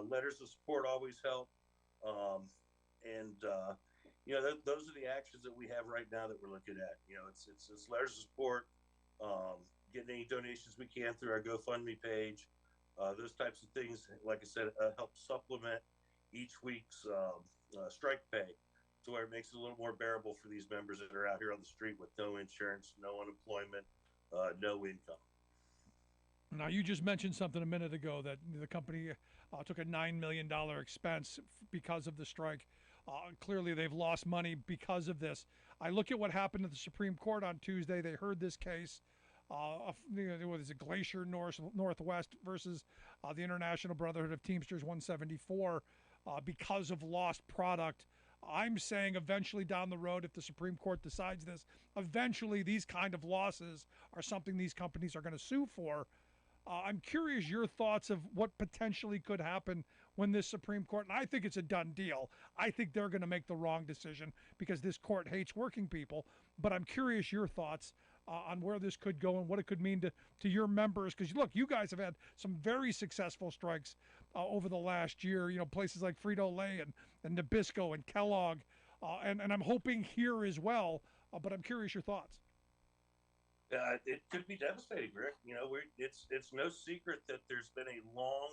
Letters of support always help. Those are the actions that we have right now that we're looking at. It's letters of support, getting any donations we can through our GoFundMe page. Those types of things, like I said, help supplement each week's strike pay to where it makes it a little more bearable for these members that are out here on the street with no insurance, no unemployment, no income. Now, you just mentioned something a minute ago that the company took a $9 million expense because of the strike. Clearly, they've lost money because of this. I look at what happened at the Supreme Court on Tuesday. They heard this case. What is it, Glacier Northwest versus the International Brotherhood of Teamsters 174 because of lost product. I'm saying eventually down the road, if the Supreme Court decides this, eventually these kind of losses are something these companies are going to sue for. I'm curious your thoughts of what potentially could happen when this Supreme Court, and I think it's a done deal. I think they're going to make the wrong decision because this court hates working people. But I'm curious your thoughts on where this could go and what it could mean to your members. Because, look, you guys have had some very successful strikes over the last year. You know, places like Frito-Lay and Nabisco and Kellogg. And I'm hoping here as well. But I'm curious your thoughts. It could be devastating, Rick. You know, it's no secret that there's been a long,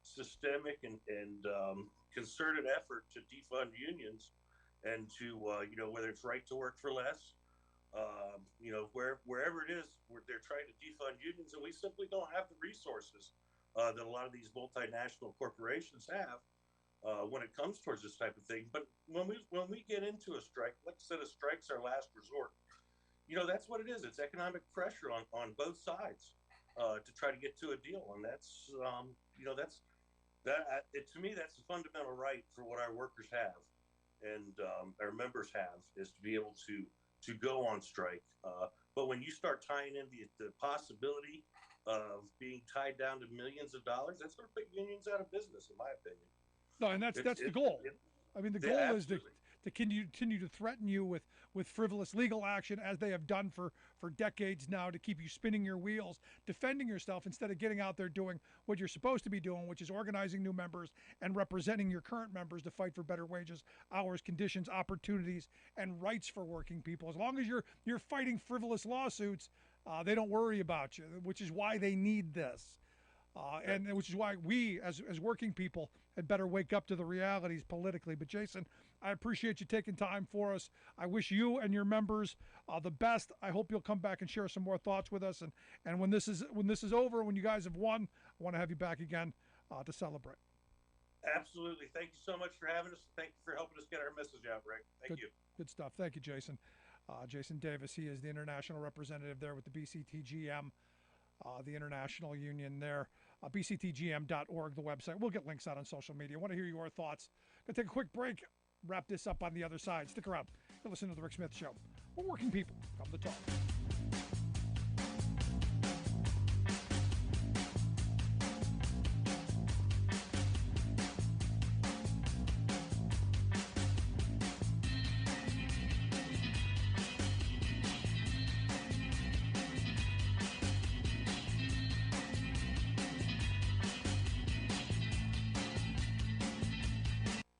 systemic and concerted effort to defund unions and to you know, whether it's right to work for less, you know, wherever it is, where they're trying to defund unions, and we simply don't have the resources that a lot of these multinational corporations have when it comes towards this type of thing. But when we get into a strike, like I said, a strike's our last resort. You know, that's what it is. It's economic pressure on both sides to try to get to a deal, and that's you know, to me, that's a fundamental right for what our workers have and our members have, is to be able to go on strike. But when you start tying in the possibility of being tied down to millions of dollars, that's going to put unions out of business, in my opinion. No, and that's the goal. I mean, the goal is to continue to threaten you with frivolous legal action, as they have done for decades now, to keep you spinning your wheels, defending yourself instead of getting out there doing what you're supposed to be doing, which is organizing new members and representing your current members to fight for better wages, hours, conditions, opportunities, and rights for working people. As long as you're fighting frivolous lawsuits, they don't worry about you, which is why they need this. And which is why we, as working people, had better wake up to the realities politically. But Jason, I appreciate you taking time for us. I wish you and your members the best. I hope you'll come back and share some more thoughts with us. And when this is over, when you guys have won, I want to have you back again to celebrate. Absolutely. Thank you so much for having us. Thank you for helping us get our message out, Rick. Thank you. Good stuff. Thank you, Jason. Jason Davis, he is the international representative there with the BCTGM. The international union there, bctgm.org, the website. We'll get links out on social media. I want to hear your thoughts. Going to take a quick break, wrap this up on the other side. Stick around. You're listening to The Rick Smith Show. We're working people. Come to talk.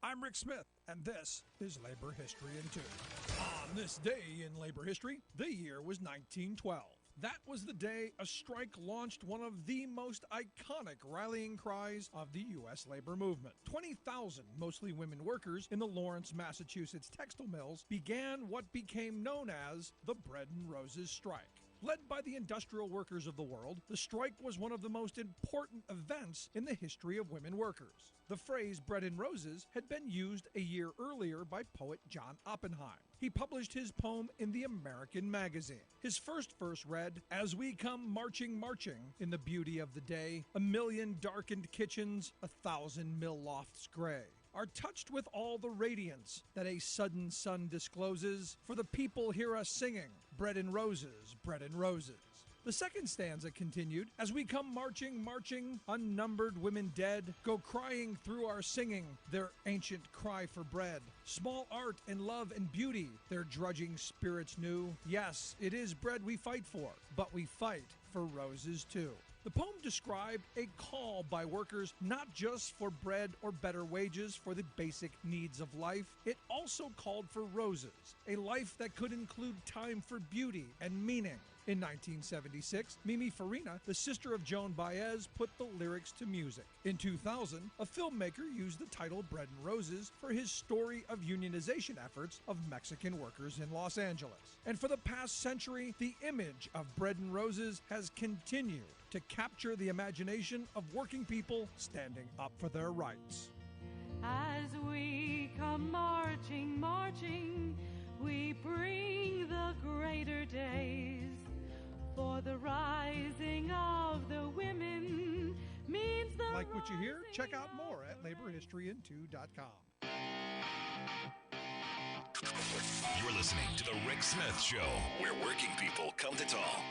I'm Rick Smith, and this is Labor History in 2. On this day in labor history, the year was 1912. That was the day a strike launched one of the most iconic rallying cries of the U.S. labor movement. 20,000, mostly women workers, in the Lawrence, Massachusetts textile mills began what became known as the Bread and Roses Strike. Led by the industrial workers of the world, the strike was one of the most important events in the history of women workers. The phrase bread and roses had been used a year earlier by poet John Oppenheim. He published his poem in the American Magazine. His first verse read, "As we come marching, marching, in the beauty of the day, a million darkened kitchens, 1,000 mill lofts gray, are touched with all the radiance that a sudden sun discloses, for the people hear us singing, bread and roses, bread and roses." The second stanza continued, "As we come marching, marching, unnumbered women dead, go crying through our singing, their ancient cry for bread. Small art and love and beauty, their drudging spirits knew. Yes, it is bread we fight for, but we fight for roses too." The poem described a call by workers not just for bread or better wages for the basic needs of life. It also called for roses, a life that could include time for beauty and meaning. In 1976, Mimi Farina, the sister of Joan Baez, put the lyrics to music. In 2000, a filmmaker used the title Bread and Roses for his story of unionization efforts of Mexican workers in Los Angeles. And for the past century, the image of Bread and Roses has continued to capture the imagination of working people standing up for their rights. As we come marching, marching, we bring the greater days. For the rising of the women means the Like what you hear? Check out more at laborhistoryin2.com. You're listening to The Rick Smith Show, where working people come to talk.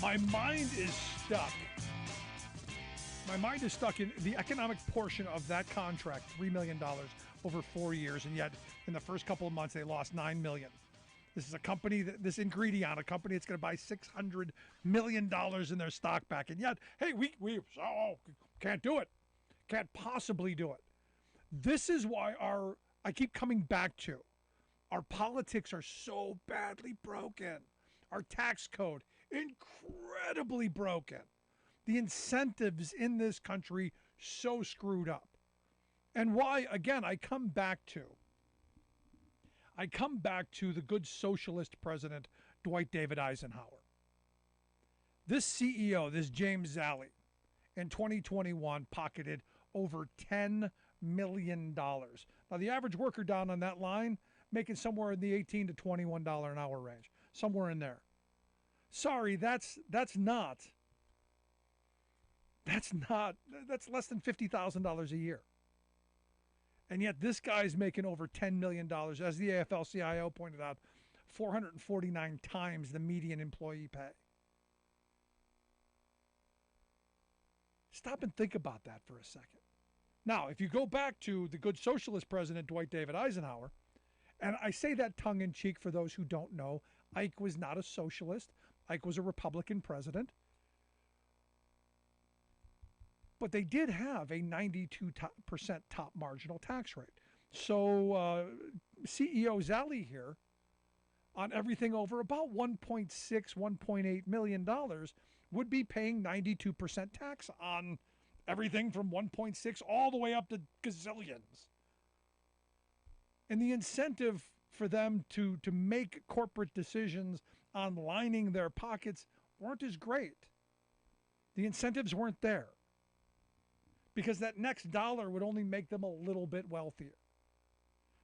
My mind is stuck. My mind is stuck in the economic portion of that contract, $3 million over 4 years, and yet in the first couple of months they lost $9 million. This is a company, this Ingredion, a company that's going to buy $600 million in their stock back, and yet, hey, we can't do it. Can't possibly do it. This is why I keep coming back to, our politics are so badly broken. Our tax code, incredibly broken. The incentives in this country so screwed up. And why, again, I come back to the good socialist president, Dwight David Eisenhower. This CEO, this James Zally, in 2021 pocketed over $10 million. Now, the average worker down on that line making somewhere in the $18 to $21 an hour range, somewhere in there. Sorry, that's less than $50,000 a year. And yet this guy's making over $10 million, as the AFL-CIO pointed out, 449 times the median employee pay. Stop and think about that for a second. Now, if you go back to the good socialist president, Dwight David Eisenhower, and I say that tongue-in-cheek for those who don't know, Ike was not a socialist. Ike was a Republican president. But they did have a 92% top marginal tax rate. So CEO Zally here, on everything over about $1.6, $1.8 million, would be paying 92% tax on everything from 1.6 all the way up to gazillions. And the incentive for them to make corporate decisions on lining their pockets weren't as great. The incentives weren't there, because that next dollar would only make them a little bit wealthier.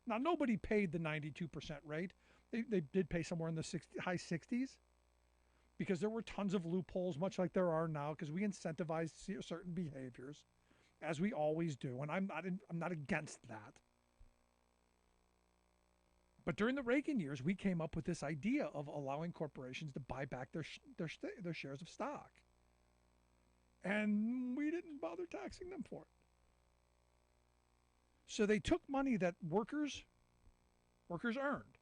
Now, nobody paid the 92% rate. They did pay somewhere in the high 60s, because there were tons of loopholes, much like there are now, because we incentivized certain behaviors, as we always do, and I'm not against that. But during the Reagan years, we came up with this idea of allowing corporations to buy back their shares of stock. And we didn't bother taxing them for it. So they took money that workers earned.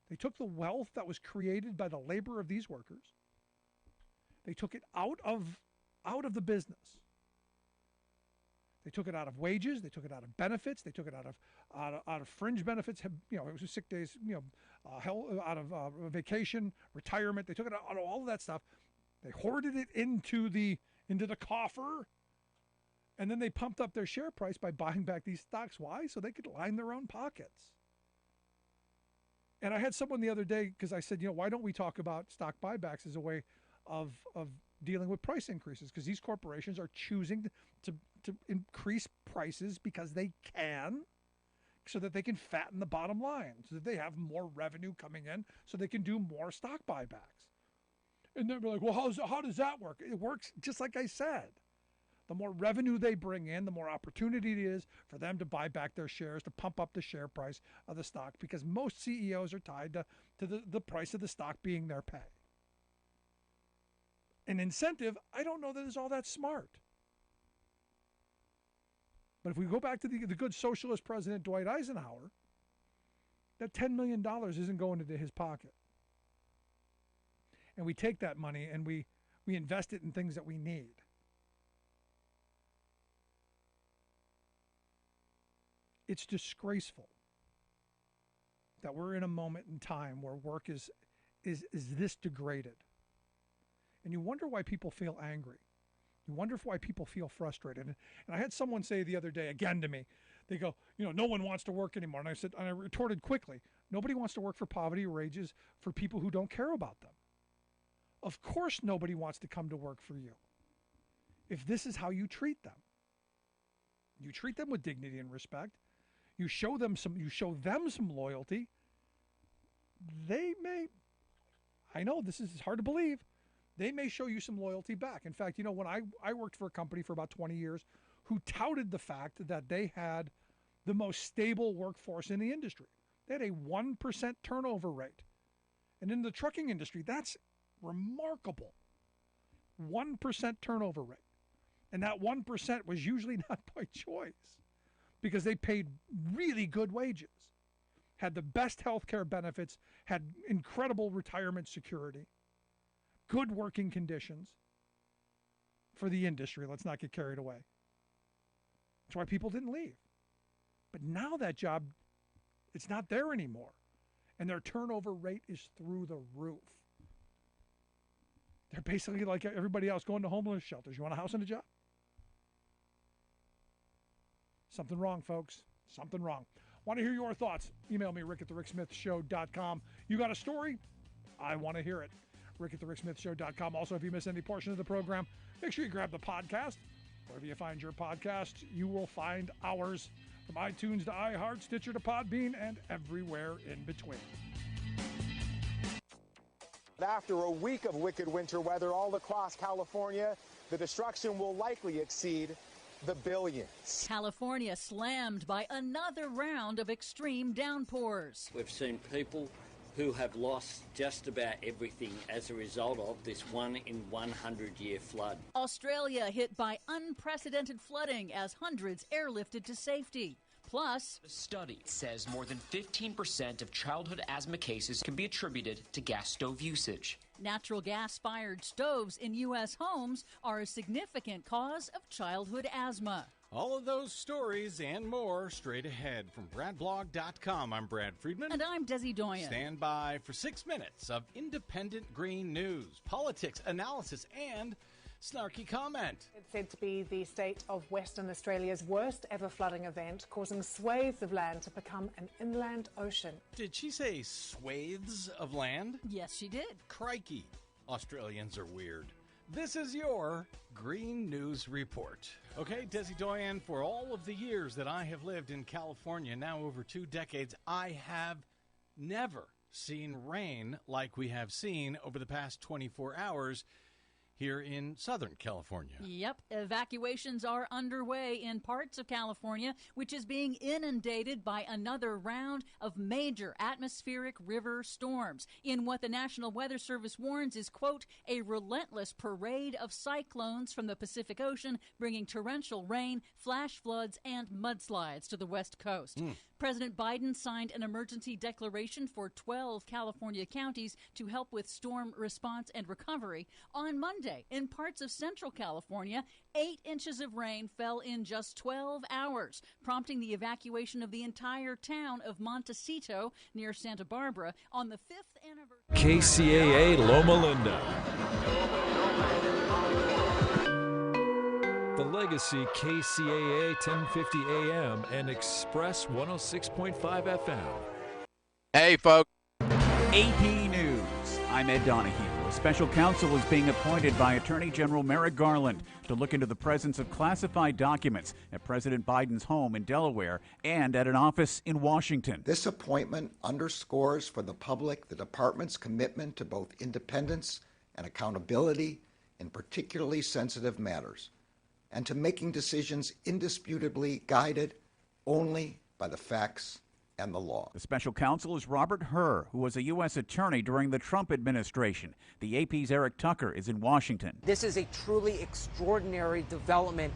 They took the wealth that was created by the labor of these workers. They took it out of the business. They took it out of wages. They took it out of benefits. They took it out of fringe benefits. It was sick days. Out of vacation, retirement. They took it out of all of that stuff. They hoarded it into the coffer, and then they pumped up their share price by buying back these stocks. Why? So they could line their own pockets. And I had someone the other day, because I said, why don't we talk about stock buybacks as a way of dealing with price increases? Because these corporations are choosing to increase prices because they can, so that they can fatten the bottom line, so that they have more revenue coming in, so they can do more stock buybacks. And they're like, well, how does that work? It works just like I said. The more revenue they bring in, the more opportunity it is for them to buy back their shares, to pump up the share price of the stock, because most CEOs are tied to the price of the stock being their pay. An incentive, I don't know that is all that smart. But if we go back to the good socialist president, Dwight Eisenhower, that $10 million isn't going into his pocket. And we take that money and we invest it in things that we need. It's disgraceful that we're in a moment in time where work is this degraded. And you wonder why people feel angry. You wonder why people feel frustrated. And I had someone say the other day again to me, they go, no one wants to work anymore. And I retorted quickly, nobody wants to work for poverty wages for people who don't care about them. Of course nobody wants to come to work for you. If this is how you treat them. You treat them with dignity and respect. You show them some loyalty. They may, I know this is hard to believe, they may show you some loyalty back. In fact, when I worked for a company for about 20 years who touted the fact that they had the most stable workforce in the industry. They had a 1% turnover rate. And in the trucking industry, that's remarkable. 1% turnover rate. And that 1% was usually not by choice because they paid really good wages, had the best health care benefits, had incredible retirement security, good working conditions for the industry. Let's not get carried away. That's why people didn't leave. But now that job, it's not there anymore. And their turnover rate is through the roof. They're basically like everybody else going to homeless shelters. You want a house and a job? Something wrong, folks. Something wrong. Want to hear your thoughts? Email me, rick@thericksmithshow.com. You got a story? I want to hear it. rick@thericksmithshow.com. Also, if you miss any portion of the program, make sure you grab the podcast. Wherever you find your podcast, you will find ours. From iTunes to iHeart, Stitcher to Podbean, and everywhere in between. After a week of wicked winter weather all across California, the destruction will likely exceed the billions. California slammed by another round of extreme downpours. We've seen people who have lost just about everything as a result of this 1 in 100-year flood. Australia hit by unprecedented flooding as hundreds airlifted to safety. Plus, a study says more than 15% of childhood asthma cases can be attributed to gas stove usage. Natural gas-fired stoves in U.S. homes are a significant cause of childhood asthma. All of those stories and more straight ahead from BradBlog.com. I'm Brad Friedman. And I'm Desi Doyen. Stand by for 6 minutes of independent green news, politics, analysis, and snarky comment. It's said to be the state of Western Australia's worst ever flooding event, causing swathes of land to become an inland ocean. Did she say swathes of land? Yes, she did. Crikey. Australians are weird. This is your Green News Report. Okay, Desi Doyen, for all of the years that I have lived in California, now over 2 decades, I have never seen rain like we have seen over the past 24 hours here in Southern California. Yep. Evacuations are underway in parts of California, which is being inundated by another round of major atmospheric river storms in what the National Weather Service warns is, quote, a relentless parade of cyclones from the Pacific Ocean, bringing torrential rain, flash floods, and mudslides to the West Coast. President Biden signed an emergency declaration for 12 California counties to help with storm response and recovery. On Monday, in parts of central California, 8 inches of rain fell in just 12 hours, prompting the evacuation of the entire town of Montecito near Santa Barbara on the 5th anniversary. KCAA Loma Linda. The Legacy KCAA 1050 AM and Express 106.5 FM. Hey, folks. AP News. I'm Ed Donahue. A special counsel is being appointed by Attorney General Merrick Garland to look into the presence of classified documents at President Biden's home in Delaware and at an office in Washington. This appointment underscores for the public the department's commitment to both independence and accountability in particularly sensitive matters, and to making decisions indisputably guided only by the facts and the law. The special counsel is Robert Hur, who was a U.S. attorney during the Trump administration. The AP's Eric Tucker is in Washington. This is a truly extraordinary development